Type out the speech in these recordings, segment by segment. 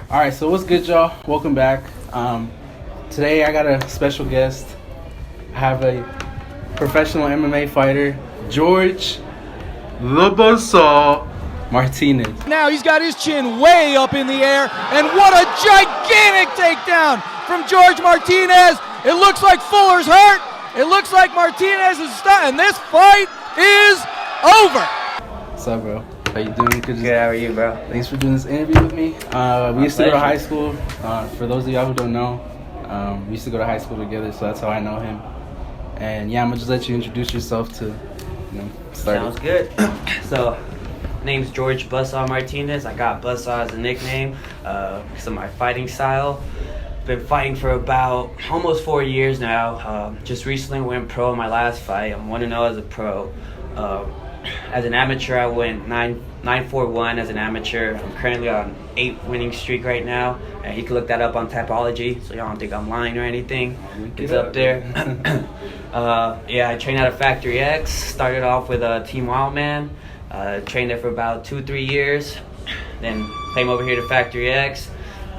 All right, so what's good, y'all? Welcome back. Today I got a special guest. I have a professional MMA fighter, George the Buzzsaw Martinez. Now he's got his chin way up in the air, and what a gigantic takedown from George Martinez. It looks like Fuller's hurt. It looks like Martinez is stunned, and this fight is over. What's up, bro? How you doing? Good, how are you, bro? Thanks for doing this interview with me. We used to go to high school. For those of y'all who don't know, we used to go to high school together, so that's how I know him. And yeah, I'm gonna just let you introduce yourself to, start. Sounds good. So, name's George Buzzsaw Martinez. I got Buzzsaw as a nickname because of my fighting style. Been fighting for about almost 4 years now. Just recently went pro in my last fight. I'm 1-0 as a pro. As an amateur, I went 9-4-1 as an amateur. I'm currently on 8 winning streak right now. And you can look that up on Tapology, so y'all don't think I'm lying or anything. It's up there. Yeah, I trained out of Factory X. Started off with Team Wildman. Trained there for about 2-3 years. Then came over here to Factory X.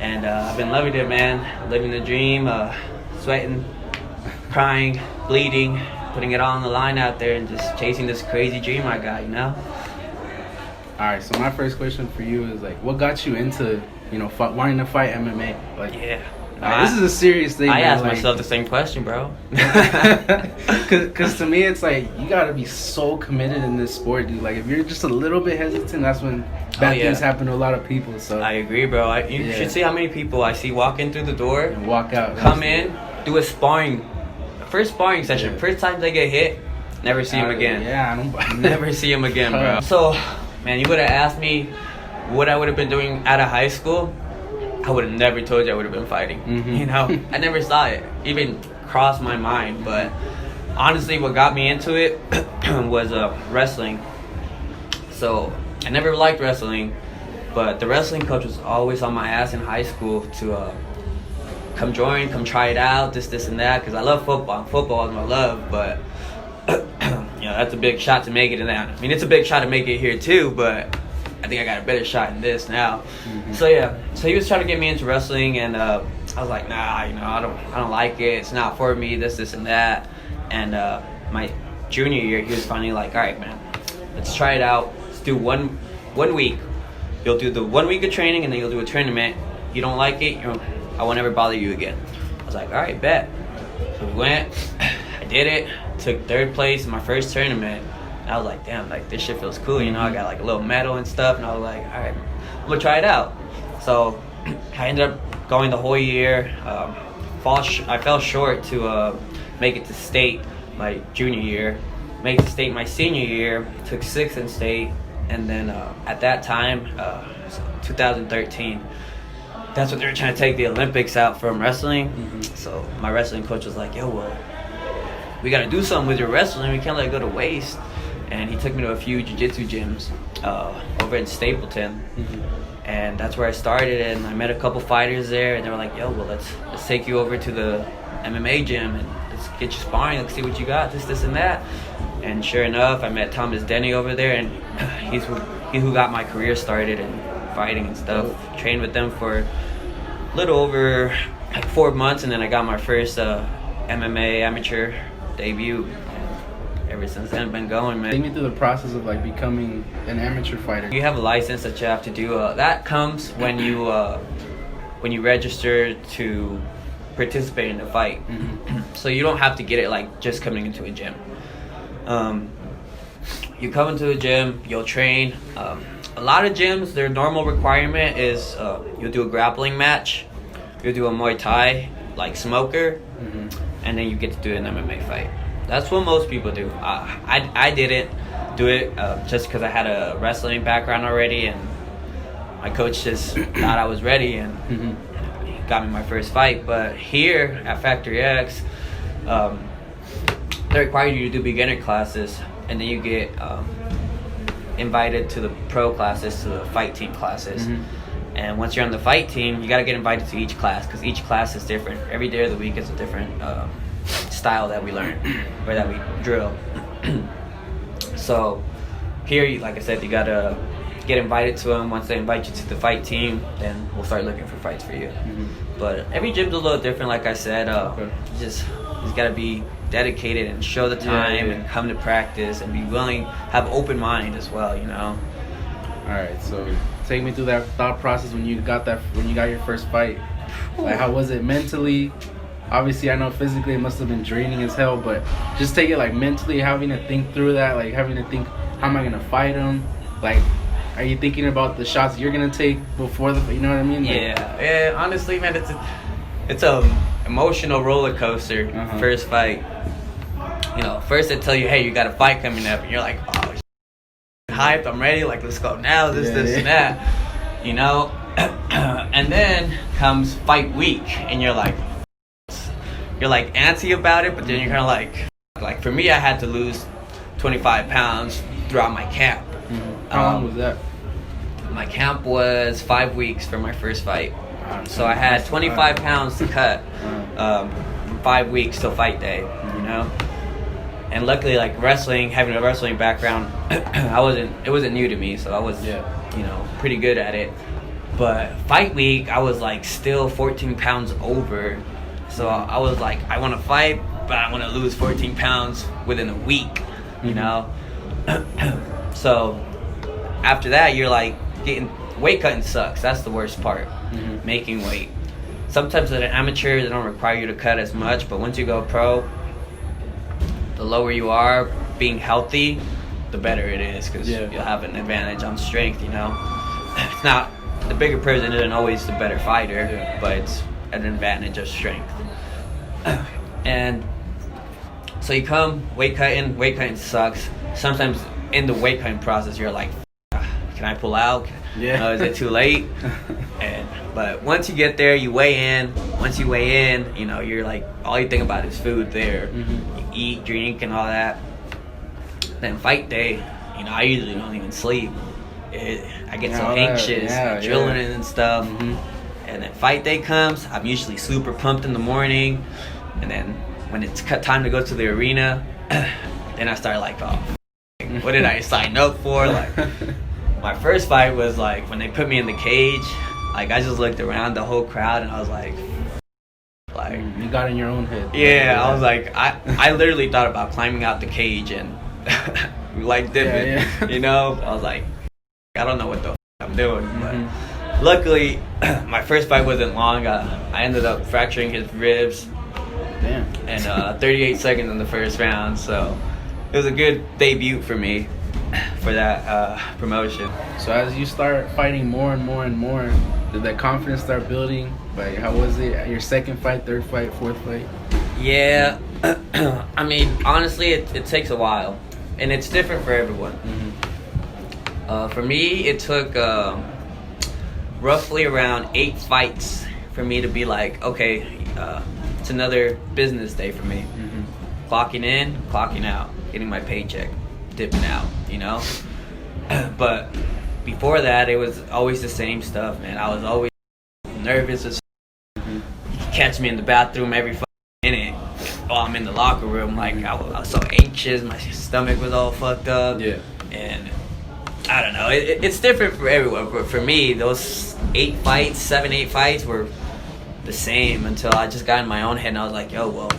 And I've been loving it, man. Living the dream, sweating, crying, bleeding, putting it all on the line out there and just chasing this crazy dream I got, All right, so my first question for you is, what got you into, wanting to fight MMA? Yeah. This is a serious thing. I asked myself the same question, bro. Because to me, it's you got to be so committed in this sport, dude. If you're just a little bit hesitant, that's when bad things happen to a lot of people. So I agree, bro. You should see how many people I see walk in through the door. And walk out. Come in, do a sparring. First sparring session. Yeah. First time they get hit, never see him again. Yeah, I don't... Never see him again, bro. So, man, you would have asked me what I would have been doing out of high school, I would have never told you I would have been fighting. Mm-hmm. I never saw it even cross my mind. But honestly, what got me into it was wrestling. So I never liked wrestling, but the wrestling coach was always on my ass in high school to come join, come try it out, this and that, because I love football. Football is my love, but that's a big shot to make it in that. I mean, it's a big shot to make it here too, but I think I got a better shot in this now. Mm-hmm. So he was trying to get me into wrestling, and I was like, nah, I don't like it. It's not for me. This and that. And my junior year, he was finally like, all right, man, let's try it out. Let's do one week. You'll do the 1 week of training, and then you'll do a tournament. You don't like it, I won't ever bother you again. I was like, all right, bet. So we went. I did it. Took 3rd place in my first tournament. And I was like, damn, this shit feels cool. I got a little medal and stuff. And I was like, all right, I'm gonna try it out. So I ended up going the whole year. I fell short to make it to state my junior year. Made it to state my senior year. Took 6th in state. And then at that time, 2013, that's when they were trying to take the Olympics out from wrestling. Mm-hmm. So my wrestling coach was like, yo, well, we got to do something with your wrestling. We can't let it go to waste. And he took me to a few jiu-jitsu gyms over in Stapleton. Mm-hmm. And that's where I started. And I met a couple fighters there. And they were like, yo, well, let's take you over to the MMA gym and let's get you sparring. Let's see what you got, this and that. And sure enough, I met Thomas Denny over there. And he's who got my career started in fighting and stuff. Trained with them for a little over 4 months, and then I got my first MMA amateur debut. And ever since then, I've been going, man. Take me through the process of becoming an amateur fighter. You have a license that you have to do. That comes when you register to participate in the fight. Mm-hmm. So you don't have to get it just coming into a gym. You come into a gym, you'll train. A lot of gyms, their normal requirement is you'll do a grappling match, you'll do a Muay Thai, smoker, mm-hmm. and then you get to do an MMA fight. That's what most people do. I didn't do it just because I had a wrestling background already, and my coach just thought I was ready, and he got me my first fight. But here at Factory X, they require you to do beginner classes, and then you get invited to the pro classes, to the fight team classes. Mm-hmm. And once you're on the fight team, you got to get invited to each class, because each class is different. Every day of the week is a different style that we learn or that we drill. So here, like I said, you got to get invited to them. Once they invite you to the fight team, then we'll start looking for fights for you. But every gym's a little different, like I said. You just gotta be dedicated and show the time and come to practice and be willing, have open mind as well, you know. All right, so take me through that thought process when you got your first fight. Like, how was it mentally? Obviously, I know physically it must have been draining as hell, but just take it like mentally, having to think through that, like having to think, how am I gonna fight him? Like, are you thinking about the shots you're gonna take before the, you know what I mean? Like, yeah. Honestly, man, it's a emotional roller coaster. First fight, you know, first they tell you, hey, you got a fight coming up, and you're like, oh, hyped, I'm ready, like, let's go now, this and that, you know. And then comes fight week, and you're like antsy about it, but then you're kind of like for me, I had to lose 25 pounds throughout my camp. How long was that? My camp was 5 weeks for my first fight. So I had 25 pounds to cut, 5 weeks till fight day, you know. And luckily, like wrestling, having a wrestling background, it wasn't new to me, so I was, you know, pretty good at it. But fight week, I was like still 14 pounds over. So I was like, I want to fight, but I want to lose 14 pounds within a week, you know? So after that, you're like, weight cutting sucks. That's the worst part, making weight. Sometimes at an amateur, they don't require you to cut as much, but once you go pro, the lower you are, being healthy, the better it is, because you'll have an advantage on strength, you know? It's not, the bigger person isn't always the better fighter, but it's an advantage of strength. And so you come, weight cutting sucks. Sometimes in the weight cutting process, you're like, can I pull out? Is it too late? But once you get there, you weigh in. Once you weigh in, you know, you're like, all you think about is food there. You eat, drink, and all that. Then fight day, you know, I usually don't even sleep. I get so anxious, adrenaline and stuff. And then fight day comes, I'm usually super pumped in the morning. And then when it's time to go to the arena, then I start like, oh, what did I sign up for? Like, my first fight was like, when they put me in the cage, like, I just looked around the whole crowd and I was like, you got in your own head. Yeah, I was like, I literally thought about climbing out the cage and like dipping, you know? I was like, I don't know what the I'm doing, but luckily, my first fight wasn't long. I ended up fracturing his ribs. Damn. And 38 seconds in the first round, so it was a good debut for me for that promotion. So as you start fighting more and more and more, did that confidence start building? Like, how was it your second fight, third fight, fourth fight? Yeah, I mean, honestly, it takes a while, and it's different for everyone. For me, it took roughly around 8 fights for me to be like, okay, it's another business day for me. Clocking in, clocking out, getting my paycheck, dipping out, you know? But before that, it was always the same stuff, man. I was always nervous as you catch me in the bathroom every minute while I'm in the locker room. Like, I was so anxious, my stomach was all fucked up. And I don't know, it's different for everyone, but for me, those 7, 8 fights were the same until I just got in my own head and I was like, yo, well,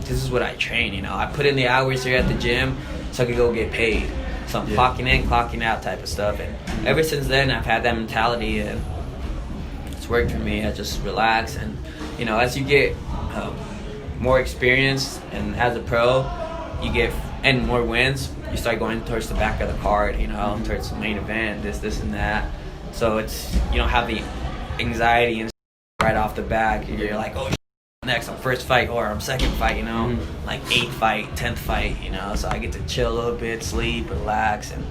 this is what I train, you know? I put in the hours here at the gym so I could go get paid. So I'm clocking in, clocking out type of stuff. And ever since then, I've had that mentality and it's worked for me. I just relax and, you know, as you get more experience and as a pro, you get and more wins, you start going towards the back of the card, you know, towards the main event, this and that. So it's, you don't have the anxiety and right off the back. You're like, oh, next, I'm first fight or I'm second fight, you know, like 8th fight, 10th fight, you know. So I get to chill a little bit, sleep, relax, and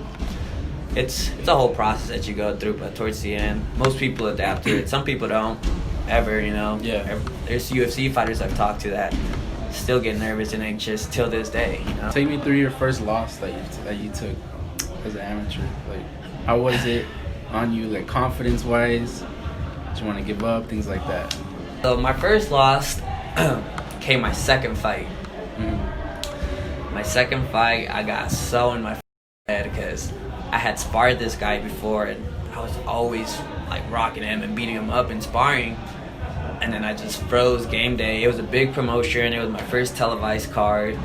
it's a whole process that you go through. But towards the end, most people adapt to it. Some people don't ever, you know. There's UFC fighters I've talked to that still get nervous and anxious till this day, you know. Take me through your first loss that you took as an amateur. Like, how was it on you, like, confidence-wise? Did you want to give up, things like that? So my first loss came my second fight. My second fight, I got so in my head because I had sparred this guy before, and I was always like rocking him and beating him up in sparring. And then I just froze game day. It was a big promotion. It was my first televised card.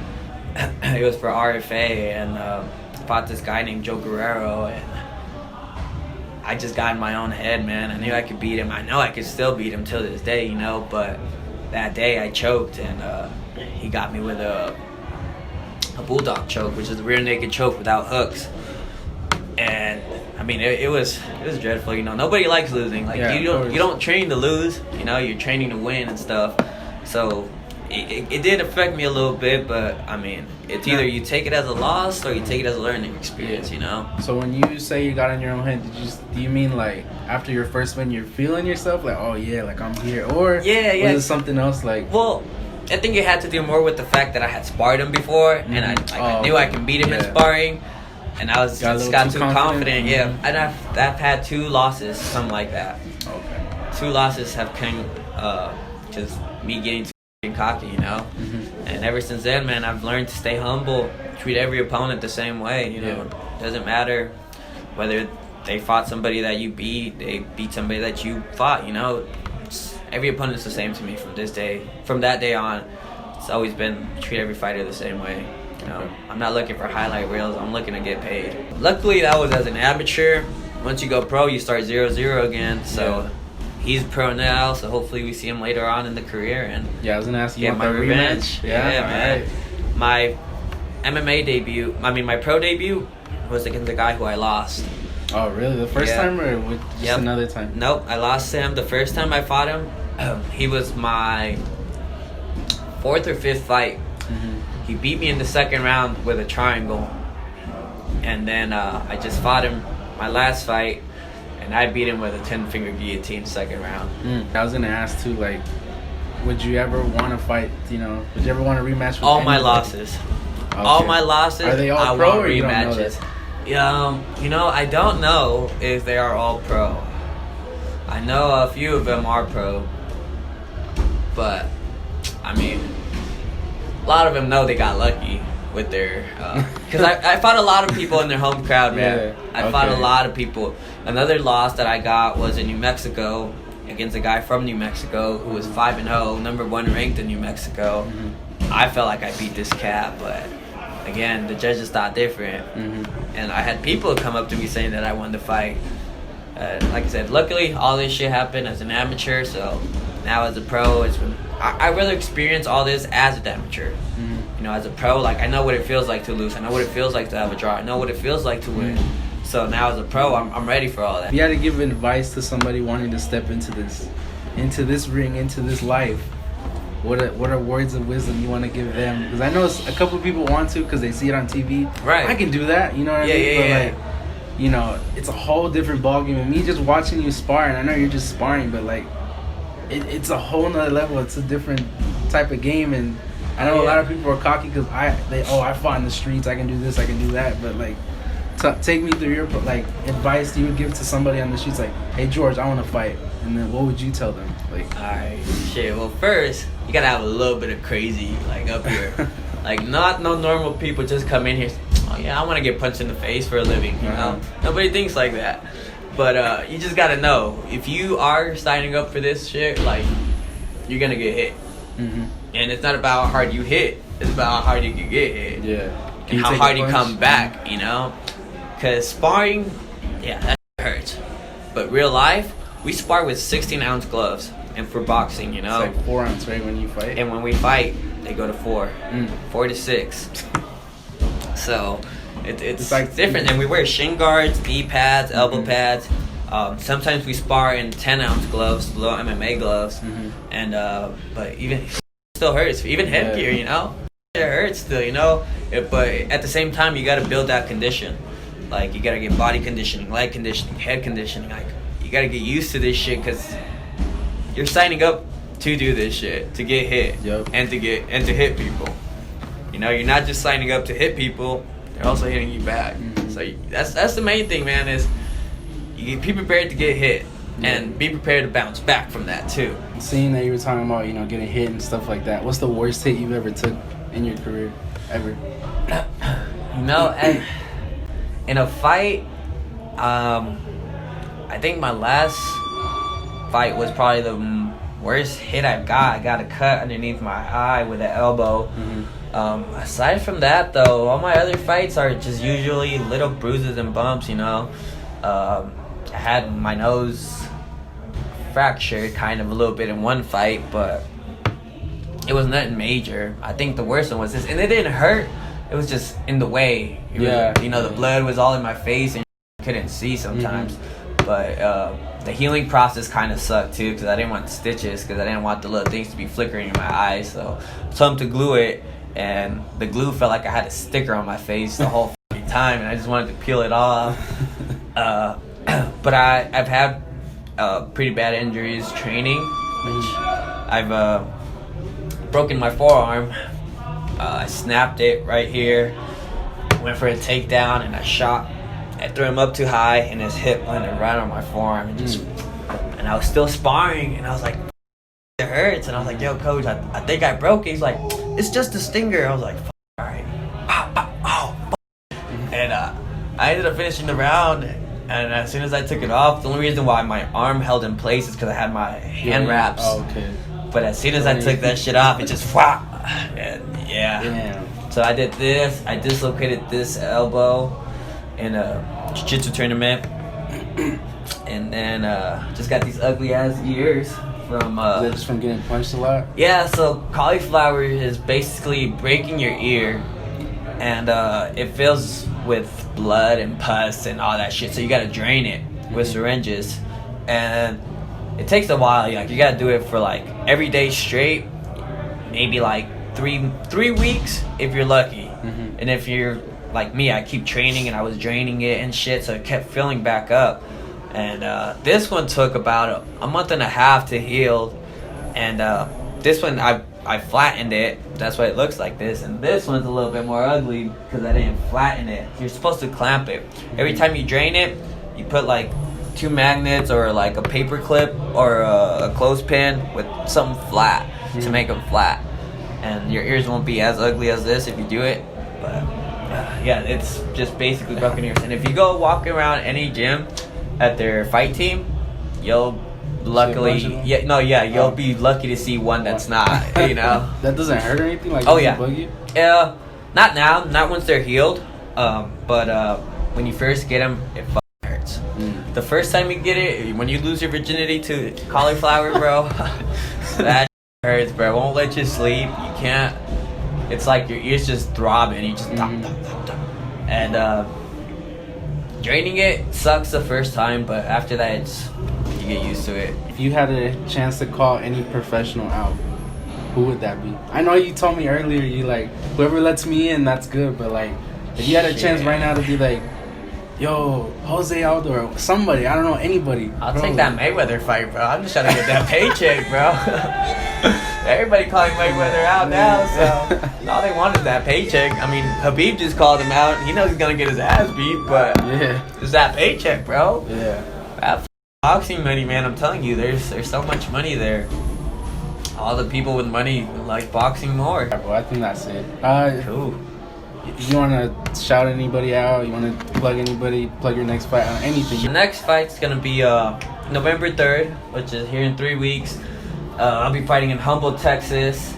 It was for RFA, and fought this guy named Joe Guerrero, and I just got in my own head, man. I knew I could beat him. I know I could still beat him till this day, you know, but that day I choked, and he got me with a bulldog choke, which is a rear naked choke without hooks. And I mean, it was dreadful, you know. Nobody likes losing. Like, you don't train to lose, you know. You're training to win and stuff. So it did affect me a little bit, but I mean, it's either you take it as a loss or you take it as a learning experience, you know. So when you say you got in your own head, do you mean like after your first win, you're feeling yourself like, oh yeah, like I'm here, or was it something else like? Well, I think it had to do more with the fact that I had sparred him before, and I knew I can beat him in sparring. And I was just got too confident. Yeah, and I've had 2 losses, something like that. Okay. 2 losses have come just me getting too cocky, you know. And ever since then, man, I've learned to stay humble, treat every opponent the same way. You know, doesn't matter whether they fought somebody that you beat, they beat somebody that you fought. You know, every opponent's the same to me from that day on. It's always been treat every fighter the same way. You know, I'm not looking for highlight reels. I'm looking to get paid. Luckily, that was as an amateur. Once you go pro, you start 0-0 again. So he's pro now. So hopefully we see him later on in the career. And I was gonna ask you get my revenge. Yeah, man. Right. My MMA debut. I mean, my pro debut was against the guy who I lost. Oh, really? The first time, or just another time? Nope, I lost to him the first time I fought him. He was my 4th or 5th fight. He beat me in the 2nd round with a triangle, and then I just fought him my last fight, and I beat him with a 10-finger guillotine 2nd round. I was gonna ask too, like, would you ever want to fight? You know, would you ever want to rematch with all my losses? Okay. All my losses. Are they all I pro want or you rematches? You know, I don't know if they are all pro. I know a few of them are pro, but I mean, a lot of them know they got lucky with their, because I fought a lot of people in their home crowd, man. I fought a lot of people. Another loss that I got was in New Mexico against a guy from New Mexico who was 5-0, number 1 ranked in New Mexico. I felt like I beat this cat, but again, the judges thought different. And I had people come up to me saying that I won the fight. Like I said, luckily all this shit happened as an amateur, so now as a pro, it's been, I really experienced all this as an amateur. You know, as a pro, like, I know what it feels like to lose. I know what it feels like to have a draw. I know what it feels like to win. So now as a pro, I'm ready for all that. If you had to give advice to somebody wanting to step into this ring, into this life, what are words of wisdom you want to give them? Because I know a couple of people want to because they see it on TV. Right. I can do that, you know what I mean? But like, you know, it's a whole different ballgame. And me just watching you spar, and I know you're just sparring, but like, it's a whole nother level. It's a different type of game, and I know a lot of people are cocky because I fought in the streets. I can do this, I can do that. But like, take me through your like advice you would give to somebody on the streets. Like, hey George, I want to fight, and then what would you tell them? Like, all right, shit. Well, first you gotta have a little bit of crazy like up here. Like, not no normal people just come in here. Oh yeah, I want to get punched in the face for a living. You know, nobody thinks like that. But you just gotta know, if you are signing up for this shit, like, you're gonna get hit. And it's not about how hard you hit, it's about how hard you can get hit. And how hard you come back, you know? Because sparring, that hurts. But real life, we spar with 16-ounce gloves. And for boxing, you know? It's like 4 ounce, right, when you fight? And when we fight, they go to 4. 4 to 6. So it's like different. And we wear shin guards, knee pads, elbow pads. Sometimes we spar in 10-ounce gloves, little MMA gloves. And but even it still hurts. Even headgear, you know, it hurts still, you know. But at the same time, you got to build that condition. Like, you got to get body conditioning, leg conditioning, head conditioning. Like, you got to get used to this shit because you're signing up to do this shit, to get hit, and to hit people. You know, you're not just signing up to hit people; they're also hitting you back. So that's the main thing, man. Is you be prepared to get hit, and be prepared to bounce back from that too. Seeing that you were talking about, you know, getting hit and stuff like that, what's the worst hit you've ever took in your career, ever? You know, in a fight, I think my last fight was probably the worst hit I've got. I got a cut underneath my eye with an elbow. Aside from that, though, all my other fights are just usually little bruises and bumps, you know. I had my nose fractured kind of a little bit in one fight, but it was nothing major. I think the worst one was this, and it didn't hurt. It was just in the way. You know, the blood was all in my face and couldn't see sometimes. But the healing process kind of sucked too, because I didn't want stitches, because I didn't want the little things to be flickering in my eyes. So I told him to glue it, and the glue felt like I had a sticker on my face the whole time, and I just wanted to peel it off. But I've had pretty bad injuries training, which I've broken my forearm. I snapped it right here, went for a takedown, and I threw him up too high, and his hip landed right on my forearm, and I was still sparring, and I was like, it hurts, and I was like, yo, coach, I think I broke it. He's like, it's just a stinger. I was like, all right, and I ended up finishing the round, and as soon as I took it off, the only reason why my arm held in place is because I had my hand wraps. Oh, okay. But as soon as I took that shit off, it just and yeah. So I did this. I dislocated this elbow in a jiu-jitsu tournament, and then just got these ugly ass ears from. Is that just from getting punched a lot? Yeah. So cauliflower is basically breaking your ear, and it fills with blood and pus and all that shit. So you gotta drain it with syringes, and it takes a while. Like, you gotta do it for like every day straight, maybe like three weeks if you're lucky. And if you're like me, I keep training, and I was draining it and shit, so it kept filling back up. And this one took about a month and a half to heal, and this one I flattened it. That's why it looks like this. And this one's a little bit more ugly because I didn't flatten it. You're supposed to clamp it. Every time you drain it, you put like 2 magnets or like a paper clip or a clothespin with something flat to make them flat. And your ears won't be as ugly as this if you do it. But yeah, it's just basically broken ears. And if you go walking around any gym at their fight team, you'll luckily, you'll be lucky to see one that's not, you know. That doesn't hurt or anything? Like, oh yeah. Bug you? Not now, not once they're healed. But when you first get them, it hurts. The first time you get it, when you lose your virginity to cauliflower, bro, that hurts, bro. It won't let you sleep. You can't. It's like your ears just throbbing. You just and draining it sucks the first time, but after that, you get used to it. If you had a chance to call any professional out, who would that be? I know you told me earlier, you like, whoever lets me in, that's good, but like, if you had a chance right now to be like, yo, Jose Aldo or somebody, I don't know, anybody. I'll take that Mayweather fight, bro. I'm just trying to get that paycheck, bro. Everybody calling Mayweather out now, so all they want is that paycheck. I mean, Habib just called him out. He knows he's gonna get his ass beat, but it's that paycheck, bro. Yeah. That boxing money, man. I'm telling you, there's so much money there. All the people with money like boxing more. Yeah, bro, I think that's it. Cool. You want to shout anybody out? You want to plug anybody? Plug your next fight on anything? The next fight's gonna be November 3rd, which is here in 3 weeks. I'll be fighting in Humble, Texas.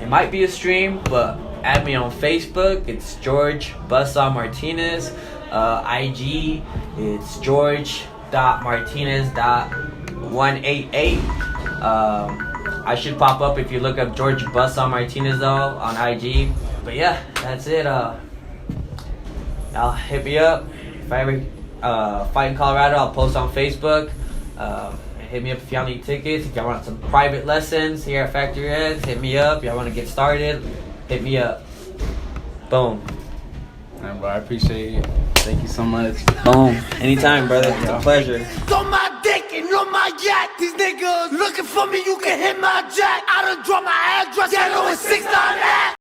It might be a stream, but add me on Facebook. It's George Buzzsaw Martinez. IG, it's George.Martinez.188. I should pop up if you look up George Buzzsaw Martinez though on IG. But yeah, that's it. I'll hit me up if I ever fight in Colorado. I'll post on Facebook. Hit me up if y'all need tickets. If y'all want some private lessons here at Factory X, hit me up. If y'all want to get started, hit me up. Boom. Alright, bro, I appreciate you. Thank you so much. Boom. Anytime, brother. It's a pleasure. On my dick and on my yacht. These niggas looking for me, you can hit my jack. I done draw my address. Yeah, I know it's 6 on that.